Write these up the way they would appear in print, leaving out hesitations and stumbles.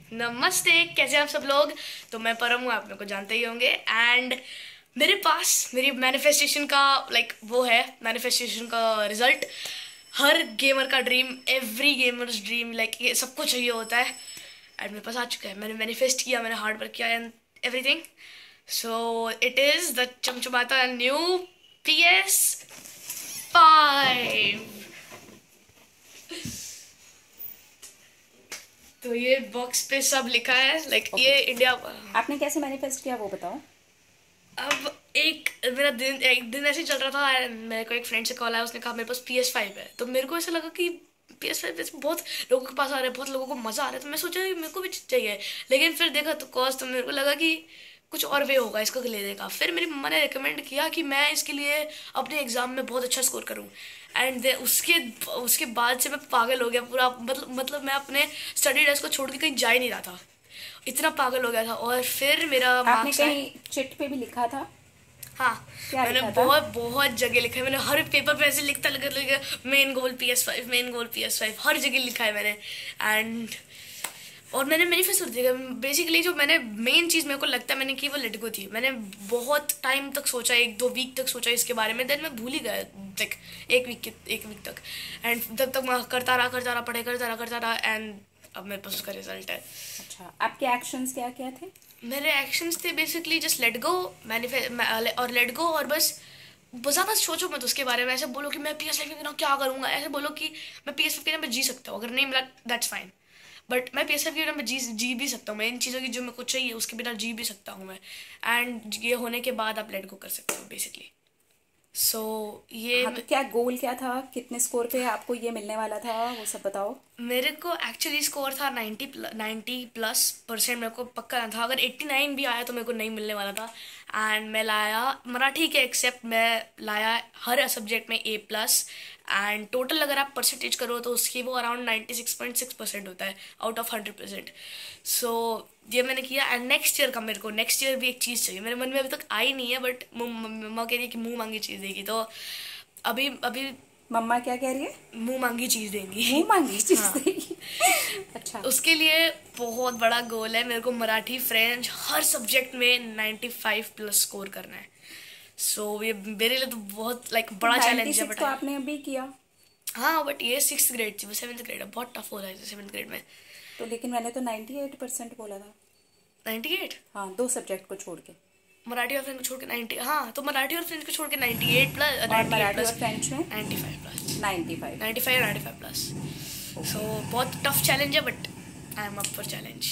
नमस्ते, कैसे हैं आप सब लोग। तो मैं परम हूँ, आप मेरे को जानते ही होंगे। एंड मेरे पास मेरी मैनिफेस्टेशन का वो है, मैनिफेस्टेशन का रिजल्ट। हर गेमर का ड्रीम, एवरी गेमर्स ड्रीम, ये सबको चाहिए होता है। एंड मेरे पास आ चुका है। मैंने मैनिफेस्ट किया, मैंने हार्ड वर्क किया and everything. So it is the चमचमाता न्यू PS5। तो ये बॉक्स पे सब लिखा है, ये इंडिया। आपने कैसे मैनिफेस्ट किया वो बताओ। अब एक दिन ऐसे ही चल रहा था। मेरे को एक फ्रेंड से कॉल आया, उसने कहा मेरे पास PS5 है। तो मेरे को ऐसा लगा कि PS5 वैसे बहुत लोगों के पास आ रहा है, बहुत लोगों को मजा आ रहा है। तो मैं सोचा कि मेरे को भी चाहिए। लेकिन फिर देखा तो कॉस्ट, तो मेरे को लगा कि कुछ और वे होगा इसको लेने का। फिर मेरी मम्मा ने रिकमेंड किया कि मैं इसके लिए अपने एग्जाम में बहुत अच्छा स्कोर करूँ। एंड उसके उसके बाद से मैं पागल हो गया पूरा। मतलब मैं अपने स्टडी डेस्क को छोड़ के कहीं जा ही नहीं रहा था, इतना पागल हो गया था। और फिर मेरा आपने मार्क्स कहीं चिट पे भी लिखा था? हाँ, क्या मैंने लिखा था? बहुत बहुत जगह लिखा है। मैंने हर पेपर पे ऐसे लिखता लिखा main goal PS5, main goal PS5, हर जगह लिखा है मैंने। एंड और मैंने मैनिफेस्ट कर दिया। बेसिकली जो मैंने मेन चीज़ मेरे को लगता है मैंने की, वो लेट गो थी। मैंने बहुत टाइम तक सोचा, 1-2 वीक तक सोचा इसके बारे में। देन मैं भूल ही गया, एक वीक तक। एंड तब तक मैं करता रहा, पढ़ाई करता रहा। एंड अब मेरे पास उसका रिजल्ट है। अच्छा, आपके एक्शंस क्या क्या थे? मेरे एक्शंस थे बेसिकली जस्ट लेट गो, और लेट गो। और बस ज़्यादा सोचो मत उसके बारे में। ऐसे बोलो कि मैं PS5 के बिना क्या करूँगा। ऐसे बोलो कि मैं PS5 के बिना मैं जी सकता हूँ, अगर नहीं मिला दैट्स फाइन। बट मैं PS5 के बिना मैं जी भी सकता हूँ। मैं इन चीज़ों की जो मेरे को चाहिए उसके बिना जी भी सकता हूँ मैं। एंड ये होने के बाद आप लेट गो कर सकते हो बेसिकली। सो ये हाँ, तो क्या गोल क्या था? कितने स्कोर पे आपको ये मिलने वाला था वो सब बताओ। मेरे को एक्चुअली स्कोर था 90+% मेरे को पक्का था। अगर 89 भी आया तो मेरे को नहीं मिलने वाला था। एंड मैं लाया मराठी के एक्सेप्ट, मैं लाया हर सब्जेक्ट में A+। एंड टोटल अगर आप परसेंटेज करो तो उसकी वो अराउंड 96.6% होता है आउट ऑफ 100%। सो ये मैंने किया। एंड नेक्स्ट ईयर का मेरे को नेक्स्ट ईयर भी एक चीज़ चाहिए। मेरे मन में अभी तक आई नहीं है, बट मम्मा कह रही है कि मुँह मांगी चीज़ देगी। तो अभी अभी मम्मा क्या कह रही है? मुँह मांगी चीज़ देंगी। मुंह मांगी चीज हाँ, देगी। अच्छा। उसके लिए बहुत बड़ा गोल है मेरे को। मराठी, फ्रेंच, हर सब्जेक्ट में 95+ स्कोर करना है। सो ये मेरे लिए तो बहुत तो बड़ा चैलेंज है। 96 बट तो आपने अभी किया। हाँ, बट ये 6th ग्रेड थी, वो 7th ग्रेड है। बहुत टफ हो रहा है 7th ग्रेड में। तो लेकिन मैंने तो 98% बोला था। 98। हाँ, 2 सब्जेक्ट को छोड़ के। मराठी और फ्रेंच को छोड़ के 90। हाँ, तो मराठी और फ्रेंच को छोड़ के 98+, और 98 मराठी प्लस और फ्रेंच में 95+, 95। 95+। सो बहुत टफ चैलेंज है, but I am up for challenge.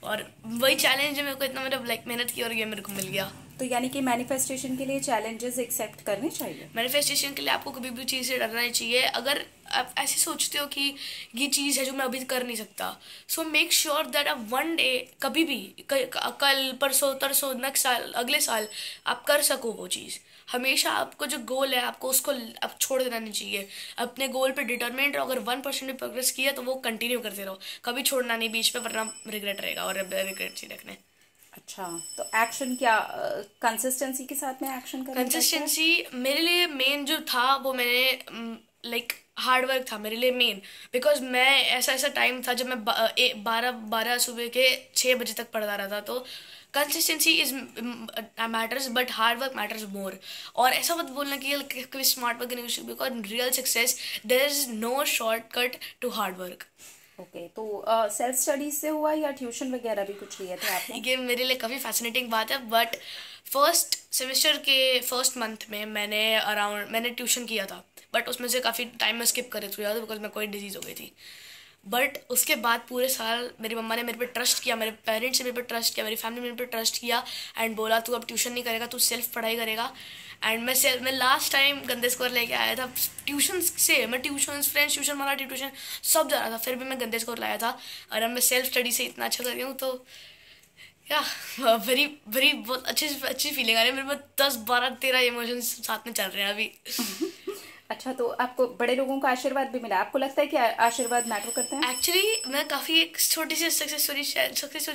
और वही चैलेंज है मेरे को, इतना मतलब मेहनत की और ये मेरे को मिल गया। तो यानी कि मैनिफेस्टेशन के लिए चैलेंजेस एक्सेप्ट करने चाहिए। मैनिफेस्टेशन के लिए आपको कभी भी चीज़ से डरना नहीं चाहिए। अगर आप ऐसे सोचते हो कि ये चीज़ है जो मैं अभी कर नहीं सकता, सो मेक श्योर दैट आप वन डे, कभी भी, कल, परसों, तरसों, नेक्स्ट साल, अगले साल आप कर सको वो चीज़। हमेशा आपको जो गोल है आपको उसको आप छोड़ देना नहीं चाहिए। अपने गोल पे डिटरमिनेट रहो। अगर 1% भी प्रोग्रेस किया तो वो कंटिन्यू करते रहो, कभी छोड़ना नहीं बीच पे, वरना रिग्रेट रहेगा। और रिग्रेट ही रखने। अच्छा, तो एक्शन क्या, कंसिस्टेंसी के साथ में एक्शन करना पड़ता है? कंसिस्टेंसी मेरे लिए मेन जो था, वो मैंने हार्ड वर्क था मेरे लिए मेन। बिकॉज मैं ऐसा ऐसा टाइम था जब मैं 12 सुबह के 6 बजे तक पढ़ता रहा था। तो consistency is matters, but hard work matters more. और ऐसा मत बोलना कि कभी स्मार्ट वर्क नहीं, because real success there is no shortcut to hard work. Okay, तो सेल्फ स्टडीज से हुआ या ट्यूशन वगैरह भी कुछ लिए थे आपने? ये मेरे लिए काफ़ी फैसिनेटिंग बात है। बट फर्स्ट सेमेस्टर के फर्स्ट मंथ में मैंने ट्यूशन किया था। बट उसमें से काफ़ी टाइम में स्किप करे थ्रू, बिकॉज मैं कोई डिजीज़ हो गई थी। बट उसके बाद पूरे साल मेरी मम्मा ने मेरे पे ट्रस्ट किया, मेरे पेरेंट्स ने मेरे पे ट्रस्ट किया, मेरी फैमिली ने मेरे पे ट्रस्ट किया। एंड बोला तू अब ट्यूशन नहीं करेगा, तू सेल्फ पढ़ाई करेगा। एंड मैं लास्ट टाइम गंदे स्कोर लेके आया था ट्यूशन से। मैं tuition, French tuition, Marathi tuition सब जा रहा था, फिर भी मैं गंदे स्कोर लाया था। और अब मैं सेल्फ स्टडी से इतना अच्छा कर रही हूँ। तो या वेरी वेरी बहुत अच्छी अच्छी फीलिंग आ रही है मेरे में। 10, 12, 13 इमोशंस साथ में चल रहे हैं अभी। अच्छा, तो आपको बड़े लोगों का आशीर्वाद भी मिला? आपको लगता है कि आशीर्वाद मैटर करते हैं? एक्चुअली मैं काफ़ी एक छोटी सी सक्सेस स्टोरी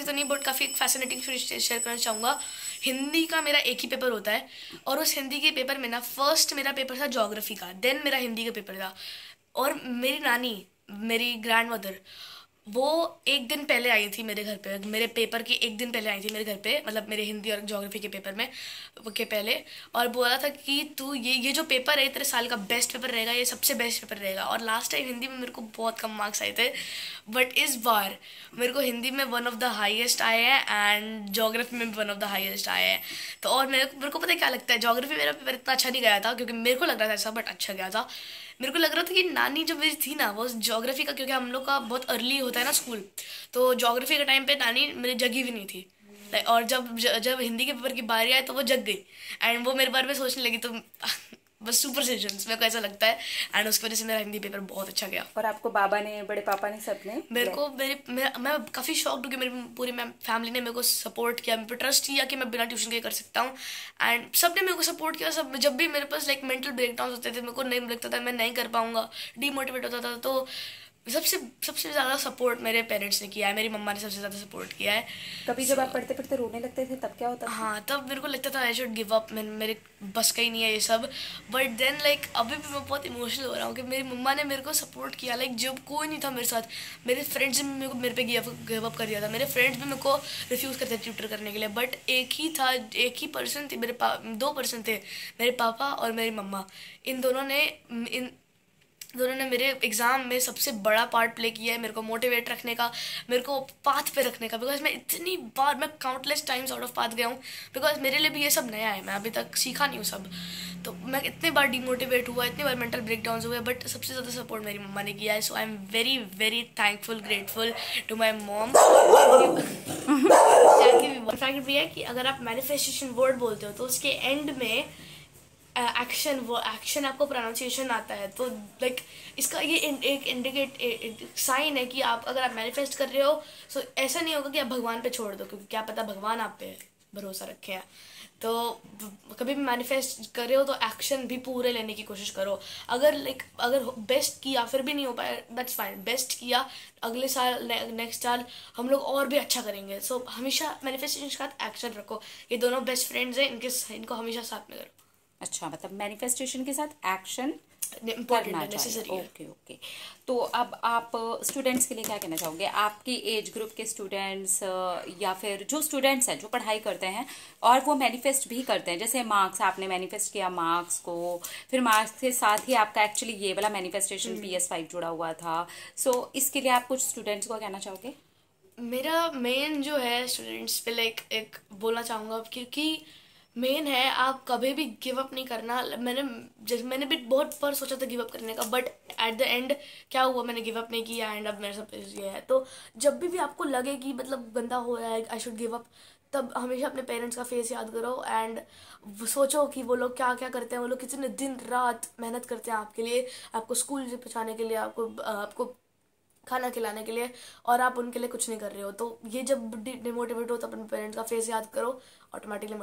तो नहीं, बट काफ़ी एक फैसिनेटिंग स्टोरी शेयर करना चाहूँगा। हिंदी का मेरा एक ही पेपर होता है, और उस हिंदी के पेपर में ना फर्स्ट मेरा पेपर था ज्योग्राफी का, देन मेरा हिंदी का पेपर था। और मेरी नानी, मेरी ग्रैंड मदर, वो एक दिन पहले आई थी मेरे घर पे, मेरे पेपर के एक दिन पहले आई थी मेरे घर पे, मतलब मेरे हिंदी और ज्योग्राफी के पेपर में के पहले। और बोला था कि तू ये जो पेपर है तेरे साल का बेस्ट पेपर रहेगा, ये सबसे बेस्ट पेपर रहेगा। और लास्ट टाइम हिंदी में मेरे को बहुत कम मार्क्स आए थे, बट इस बार मेरे को हिंदी में वन ऑफ द हाईएस्ट आए हैं एंड ज्योग्राफी में भी वन ऑफ द हाईएस्ट आए हैं। तो और मेरे को पता है क्या लगता है, ज्योग्राफी मेरा पेपर इतना अच्छा नहीं गया था क्योंकि मेरे को लग रहा था ऐसा, बट अच्छा गया था। मेरे को लग रहा था कि नानी जो मेरी थी ना वो ज्योग्राफी का, क्योंकि हम लोग का बहुत अर्ली होता है ना स्कूल, तो ज्योग्राफी के टाइम पे नानी मेरी जगी भी नहीं थी। और जब हिंदी के पेपर की बारी आई तो वो जग गई एंड वो मेरे बारे में सोचने लगी। तो बस सुपरस्टिशंस मेरे को ऐसा लगता है एंड उसकी वजह से मेरा हिंदी पेपर बहुत अच्छा गया। और आपको बाबा ने, बड़े पापा ने, सबने मेरे को मैं काफ़ी शॉक्ड हूँ कि मेरी पूरी फैमिली ने मेरे को सपोर्ट किया, मेरे पे ट्रस्ट किया कि मैं बिना ट्यूशन के कर सकता हूँ। एंड सबने मेरे को सपोर्ट किया। सब जब भी मेरे पास लाइक मेंटल ब्रेकडाउन होते थे, मेरे को नहीं लगता था मैं नहीं कर पाऊंगा, डीमोटिवेट होता था, तो सबसे सबसे ज़्यादा सपोर्ट मेरे पेरेंट्स ने किया है, मेरी मम्मा ने सबसे ज़्यादा सपोर्ट किया है। कभी जब आप पढ़ते पढ़ते रोने लगते थे तब क्या होता था? हाँ, तब मेरे को लगता था आई शुड गिव अप, मेरे बस का ही नहीं है ये सब। बट देन लाइक अभी भी मैं बहुत इमोशनल हो रहा हूँ कि मेरी मम्मा ने मेरे को सपोर्ट किया। लाइक जब कोई नहीं था मेरे साथ, मेरे फ्रेंड्स ने मेरे पे गिव अप कर दिया था, मेरे फ्रेंड्स भी मेरे को रिफ्यूज़ करते थे ट्यूटर करने के लिए, बट एक ही पर्सन थे दो पर्सन थे, मेरे पापा और मेरी मम्मा। इन दोनों ने मेरे एग्ज़ाम में सबसे बड़ा पार्ट प्ले किया है, मेरे को मोटिवेट रखने का, मेरे को पाथ पे रखने का। बिकॉज मैं countless times out of path गया हूँ, बिकॉज मेरे लिए भी ये सब नया है, मैं अभी तक सीखा नहीं हूँ सब। तो मैं इतने बार डिमोटिवेट हुआ, इतने बार मेंटल ब्रेकडाउन हुए, बट सबसे ज़्यादा सपोर्ट मेरी मम्मा ने किया है। So I am very very thankful, grateful to my mom. Fact भी है कि अगर आप मैनिफेस्टेशन वर्ड बोलते हो तो उसके एंड में एक्शन आपको प्रोनाउंसिएशन आता है, तो लाइक इसका ये एक इंडिकेट साइन है कि आप अगर आप मैनिफेस्ट कर रहे हो तो ऐसा नहीं होगा कि आप भगवान पे छोड़ दो, क्योंकि क्या पता भगवान आप पे भरोसा रखे हैं। तो कभी भी मैनिफेस्ट कर रहे हो तो एक्शन भी पूरे लेने की कोशिश करो। अगर बेस्ट किया फिर भी नहीं हो पाया, दैट्स फाइन। बेस्ट किया, अगले साल नेक्स्ट साल हम लोग और भी अच्छा करेंगे। सो हमेशा मैनिफेस्टेशन के साथ एक्शन रखो। ये दोनों बेस्ट फ्रेंड्स हैं, इनको हमेशा साथ में करो। अच्छा, मतलब मैनिफेस्टेशन के साथ एक्शन इम्पोर्टेंट करना है, नेसेसरी चाहिए। है। Okay okay. तो अब आप स्टूडेंट्स के लिए क्या कहना चाहोगे? आपकी एज ग्रुप के स्टूडेंट्स या फिर जो स्टूडेंट्स हैं जो पढ़ाई करते हैं और वो मैनिफेस्ट भी करते हैं, जैसे मार्क्स, आपने मैनिफेस्ट किया मार्क्स को, फिर मार्क्स के साथ ही आपका एक्चुअली ये वाला मैनिफेस्टेशन PS5 जुड़ा हुआ था। सो इसके लिए आप कुछ स्टूडेंट्स को कहना चाहोगे? मेरा मेन जो है स्टूडेंट्स पे लाइक एक बोलना चाहूँगा, क्योंकि मेन है आप कभी भी गिव अप नहीं करना। मैंने भी बहुत बार सोचा था गिव अप करने का, बट एट द एंड क्या हुआ, मैंने गिव अप नहीं किया एंड अब मेरे साथ ये है। तो जब भी आपको लगे कि मतलब गंदा हो रहा है, आई शुड गिव अप, तब हमेशा अपने पेरेंट्स का फेस याद करो एंड सोचो कि वो लोग क्या क्या करते हैं, वो लोग कितने दिन रात मेहनत करते हैं आपके लिए, आपको स्कूल से पहुँचाने के लिए, आपको खाना खिलाने के लिए, और आप उनके लिए कुछ नहीं कर रहे हो। तो ये जब डिमोटिवेट हो तो अपने पेरेंट्स का फेस याद करो, ऑटोमेटिकली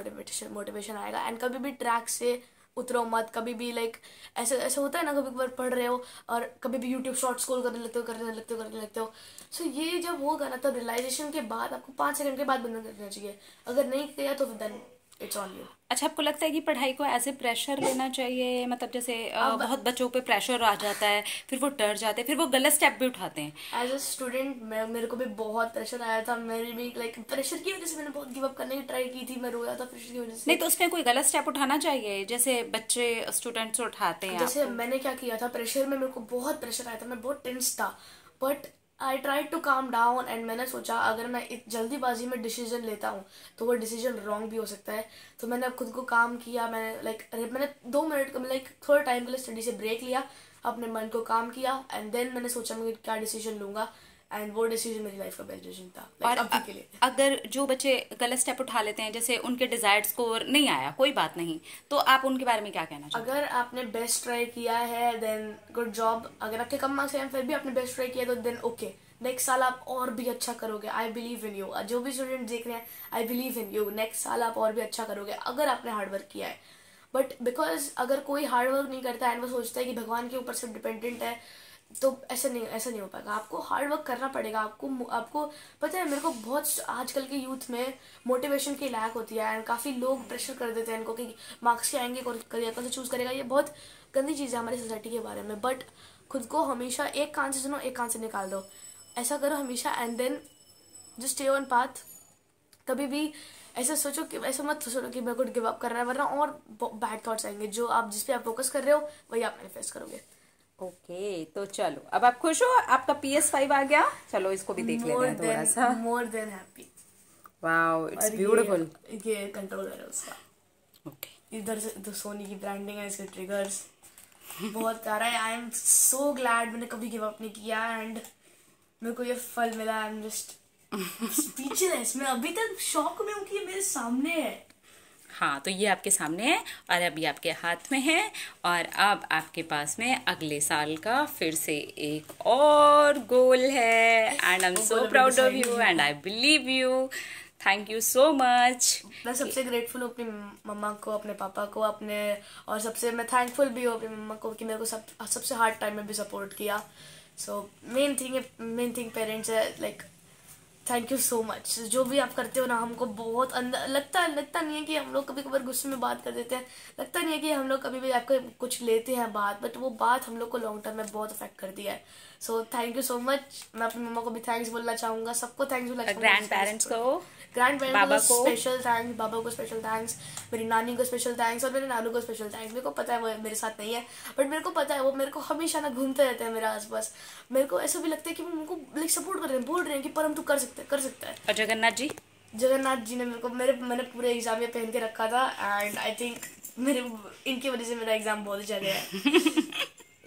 मोटिवेशन आएगा। एंड कभी भी ट्रैक से उतरो मत। कभी भी लाइक ऐसे ऐसे होता है ना, कभी बार पढ़ रहे हो और कभी भी यूट्यूब शॉर्ट स्क्रॉल करने लगते हो। सो ये जब होगा ना, तब रियलाइजेशन के बाद आपको 5 सेकंड के बाद बंद कर देना चाहिए। अगर नहीं किया तो देन इट्स ऑन यू। अच्छा, आपको लगता है कि पढ़ाई को ऐसे प्रेशर लेना चाहिए? मतलब जैसे बहुत बच्चों पे प्रेशर आ जाता है, फिर वो डर जाते हैं, फिर वो गलत स्टेप भी उठाते हैं। एज अ स्टूडेंट मेरे को भी बहुत प्रेशर आया था। मेरी भी लाइक प्रेशर की वजह से मैंने बहुत गिव अप करने की ट्राई की थी, मैं रोया था प्रेशर की वजह से। नहीं तो उसमें कोई गलत स्टेप उठाना चाहिए, जैसे बच्चे स्टूडेंट्स उठाते हैं। जैसे मैंने क्या किया था, प्रेशर में मेरे को बहुत प्रेशर आया था, मैं बहुत टेंस था, but I try to calm down and मैंने सोचा अगर मैं जल्दीबाजी में डिसीजन लेता हूँ तो वो डिसीजन रॉन्ग भी हो सकता है। तो मैंने खुद को काम किया, मैंने 2 मिनट का थोड़ा टाइम के लिए स्टडी से ब्रेक लिया, अपने मन को काम किया एंड देन मैंने सोचा मैं क्या डिसीजन लूंगा, एंड वो डिसीजन मेरी लाइफ का बेस्ट डिसीजन था और अभी के लिए। अगर जो बच्चे गलत स्टेप उठा लेते हैं, जैसे उनके डिजायर्ड स्कोर नहीं आया, कोई बात नहीं, तो आप उनके बारे में क्या कहना चाहोगे? अगर आपने बेस्ट ट्राई किया है देन गुड जॉब। अगर आपके कम मार्क्स हैं फिर भी आपने बेस्ट ट्राई किया तो देन ओके, नेक्स्ट साल आप और भी अच्छा करोगे। I believe in you. जो भी स्टूडेंट देख रहे हैं, I believe in you, next साल आप और भी अच्छा करोगे अगर आपने हार्डवर्क किया है। बट बिकॉज अगर कोई हार्डवर्क नहीं करता है एंड वो सोचता है कि भगवान के ऊपर सिर्फ डिपेंडेंट है, तो ऐसा नहीं हो पाएगा। आपको हार्ड वर्क करना पड़ेगा। आपको पता है, मेरे को बहुत आजकल के यूथ में मोटिवेशन की लैक होती है एंड काफ़ी लोग प्रेशर कर देते हैं इनको कि मार्क्स के आएंगे, करियर कौन सा चूज़ करेगा। ये बहुत गंदी चीज़ है हमारी सोसाइटी के बारे में। बट खुद को हमेशा एक कान से सुनो, एक कान से निकाल दो। ऐसा करो हमेशा, and then just stay on path. कभी भी ऐसा सोचो कि ऐसा मत सोचो कि मेरे को गिव अप कर रहा है, वरना और बैड थॉट्स आएंगे। जो आप जिस पे आप फोकस कर रहे हो वही आप मैनिफेस्ट करोगे। ओके, तो चलो अब आप खुश हो, आपका PS5 आ गया। चलो इसको भी देख लेते हैं थोड़ा सा। More than happy. Wow, it's beautiful. ये कंट्रोलर है उसका। ओके, इधर से तो सोनी की ब्रांडिंग है, इसके ट्रिगर्स बहुत प्यारा है। आई एम सो ग्लैड मैंने कभी गिव अप नहीं किया, एंड मेरे को ये फल मिला। I am just speechless. मैं अभी तक शॉक में हूँ कि ये मेरे सामने है। हाँ, तो ये आपके सामने है और अभी आपके हाथ में है, और अब आपके पास में अगले साल का फिर से एक और गोल है। And I am so proud of you and I believe you. Thank you so much. मैं सबसे ग्रेटफुल हूँ अपनी मम्मा को, अपने पापा को, अपने, और सबसे मैं थैंकफुल भी हूँ अपनी मम्मा को कि मेरे को सबसे हार्ड टाइम में भी सपोर्ट किया। सो मेन थिंग पेरेंट्स है। Like thank you so much. जो भी आप करते हो ना, हमको बहुत अंदर लगता नहीं है कि हम लोग कभी कभार गुस्से में बात कर देते हैं, लगता नहीं है कि हम लोग कभी भी आपको कुछ लेते हैं बात, बट वो बात हम लोग को लॉन्ग टर्म में बहुत अफेक्ट करती है। So thank you so much. मैं अपनी मम्मा को भी थैंक्स बोलना चाहूंगा, सबको थैंक्स बोलना चाहूंगा, ग्रैंड पेरेंट्स को, बाबा को स्पेशल थैंक्स, बाबा को स्पेशल थैंक्स, मेरी नानी को स्पेशल थैंक्स, और मेरे नानू को स्पेशल थैंक्स। मेरे को पता है वो मेरे साथ नहीं है, बट मेरे को पता है वो मेरे को हमेशा ना घूमते रहते हैं मेरे आसपास। मेरे को ऐसा भी लगता है कि वो मेरे को लाइक सपोर्ट कर रहे हैं, बोल रहे हैं कि परम तू कर सकता है। और जगन्नाथ जी ने मेरे को मैंने पूरे एग्जाम में पहन के रखा था, एंड आई थिंक इनकी वजह से मेरा एग्जाम बहुत अच्छा गया है।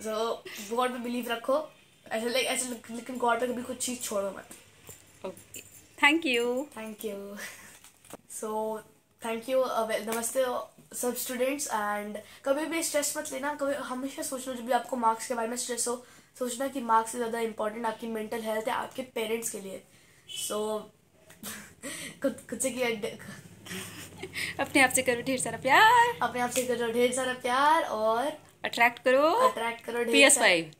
सो गॉड पे बिलीव रखो, ऐसे लेकिन गॉड पे कभी कुछ चीज छोड़ो मत। Okay, thank you. So thank you. नमस्ते सब स्टूडेंट्स, एंड कभी भी स्ट्रेस मत लेना। कभी हमेशा सोचना, जब भी आपको मार्क्स के बारे में स्ट्रेस हो, सोचना कि मार्क्स से ज़्यादा इंपॉर्टेंट आपकी मेंटल हेल्थ है आपके पेरेंट्स के लिए। सो खुद से किया, अपने आप से करो ढेर सारा प्यार, अपने आप से करो ढेर सारा प्यार, और अट्रैक्ट करो PS5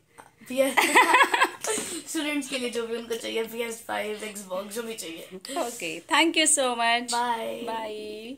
स्टूडेंट्स के लिए जो भी उनको चाहिए, PS5, Xbox जो भी चाहिए। Okay, thank you so much. Bye bye.